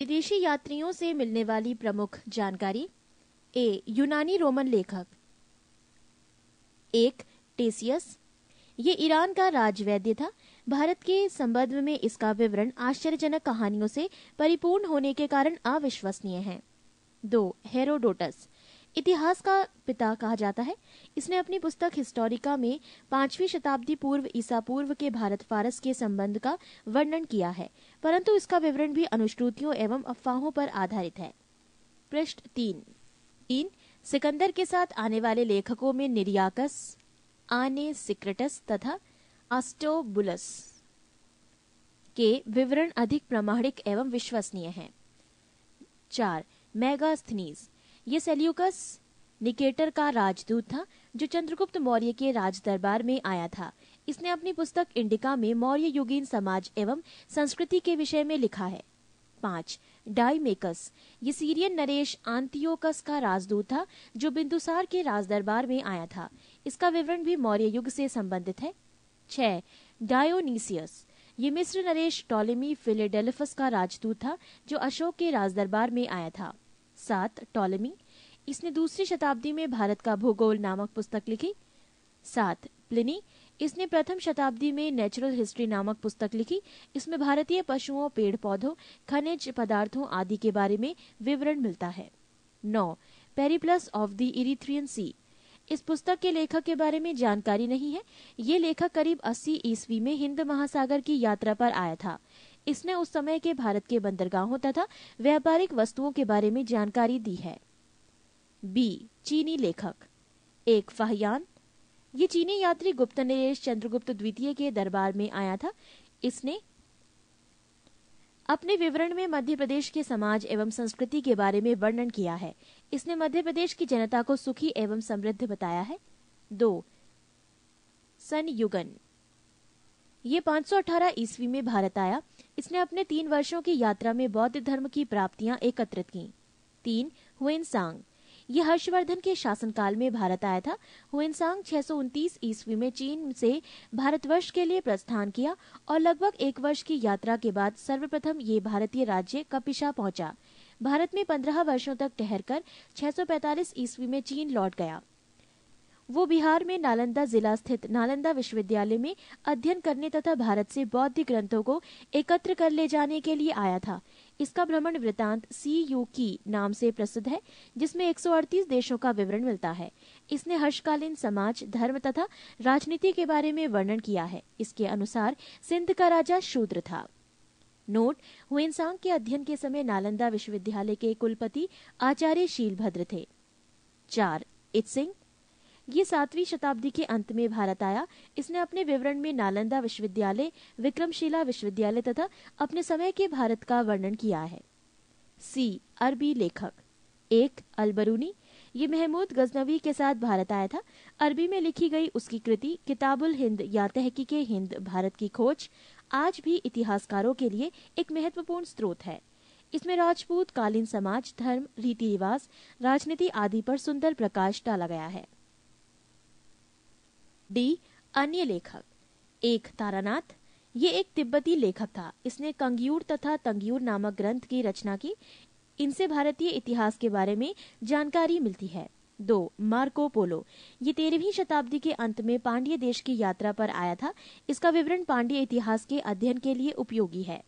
विदेशी यात्रियों से मिलने वाली प्रमुख जानकारी। ए. यूनानी रोमन लेखक। 1. टेसियस। ये ईरान का राजवैद्य था। भारत के संबंध में इसका विवरण आश्चर्यजनक कहानियों से परिपूर्ण होने के कारण अविश्वसनीय है। 2. हेरोडोटस। इतिहास का पिता कहा जाता है। इसने अपनी पुस्तक हिस्टोरिका में 5वीं शताब्दी पूर्व ईसा पूर्व के भारत फारस के संबंध का वर्णन किया है, परंतु इसका विवरण भी अनुश्रुतियों एवं अफवाहों पर आधारित है। पृष्ठ 3। सिकंदर के साथ आने वाले लेखकों में निरियाकस, आने सिक्रेटस तथा आस्टोबुलस के विवरण अधिक प्रामाणिक एवं विश्वसनीय हैं। 4. मेगास्थनीज। ये सेल्यूकस निकेटर का राजदूत था जो चंद्रगुप्त मौर्य के राज दरबार में आया था। इसने अपनी पुस्तक इंडिका में मौर्य युगीन समाज एवं संस्कृति के विषय में लिखा है। 5. डाइमेकस। ये सीरियन नरेश आंतियोकस का राजदूत था जो बिंदुसार के राज दरबार में आया था। इसका विवरण भी मौर्य युग से संबंधित है। 6. डायोनीसियस। ये मिस्र नरेश टॉलेमी फिलेडेल्फस का राजदूत था जो अशोक के राज दरबार में आया था। 7. टॉलेमी। इसने 2री शताब्दी में भारत का भूगोल नामक पुस्तक लिखी। 7. प्लिनी। इसने 1म शताब्दी में नेचुरल हिस्ट्री नामक पुस्तक लिखी। इसमें भारतीय पशुओं, पेड़ पौधों, खनिज पदार्थों आदि के बारे में विवरण मिलता है। 9. पेरिप्लस ऑफ द इरिथ्रियन सी। इस पुस्तक के लेखक के बारे में जानकारी नहीं है। ये लेखक करीब 80 ईस्वी में हिंद महासागर की यात्रा पर आया था। इसने उस समय के भारत के बंदरगाहों तथा व्यापारिक वस्तुओं के बारे में जानकारी दी है। बी. चीनी लेखक। 1. फाहियान। ये चीनी यात्री गुप्त नरेश चंद्रगुप्त द्वितीय के दरबार में आया था। इसने अपने विवरण में मध्य प्रदेश के समाज एवं संस्कृति के बारे में वर्णन किया है। इसने मध्य प्रदेश की जनता को सुखी एवं समृद्ध बताया है। 2. संयुगन। ये 518 ईस्वी में भारत आया। इसने अपने 3 वर्षों की यात्रा में बौद्ध धर्म की प्राप्तियां एकत्रित की। 3. हुएनसांग। ये हर्षवर्धन के शासनकाल में भारत आया था। हुएनसांग 629 ईस्वी में चीन से भारतवर्ष के लिए प्रस्थान किया और लगभग 1 वर्ष की यात्रा के बाद सर्वप्रथम ये भारतीय राज्य कपिशा पहुंचा। भारत में 15 वर्षों तक ठहरकर 645 ईस्वी में चीन लौट गया। वो बिहार में नालंदा जिला स्थित नालंदा विश्वविद्यालय में अध्ययन करने तथा भारत से बौद्ध ग्रंथों को एकत्र कर ले जाने के लिए आया था। इसका भ्रमण वृतांत CU की नाम से प्रसिद्ध है, जिसमें 138 देशों का विवरण मिलता है। इसने हर्षकालीन समाज, धर्म तथा राजनीति के बारे में वर्णन किया है। इसके अनुसार सिंध का राजा शूद्र था। नोट: हुएनसांग के अध्ययन के समय नालंदा विश्वविद्यालय के कुलपति आचार्य शीलभद्र थे। 4. इत्सिंग। ये 7वीं शताब्दी के अंत में भारत आया। इसने अपने विवरण में नालंदा विश्वविद्यालय, विक्रमशिला विश्वविद्यालय तथा अपने समय के भारत का वर्णन किया है। सी. अरबी लेखक। 1. अलबरूनी। ये महमूद गजनवी के साथ भारत आया था। अरबी में लिखी गई उसकी कृति किताबुल हिंद या तहकीके हिंद भारत की खोज आज भी इतिहासकारों के लिए एक महत्वपूर्ण स्रोत है। इसमें राजपूत कालीन समाज, धर्म, रीति रिवाज, राजनीति आदि पर सुंदर प्रकाश डाला गया है। डी. अन्य लेखक। 1. तारानाथ। ये एक तिब्बती लेखक था। इसने कंग्यूर तथा तंग्यूर नामक ग्रंथ की रचना की। इनसे भारतीय इतिहास के बारे में जानकारी मिलती है। 2. Marco Polo. ये 13वीं शताब्दी के अंत में पांड्य देश की यात्रा पर आया था। इसका विवरण पांड्य इतिहास के अध्ययन के लिए उपयोगी है।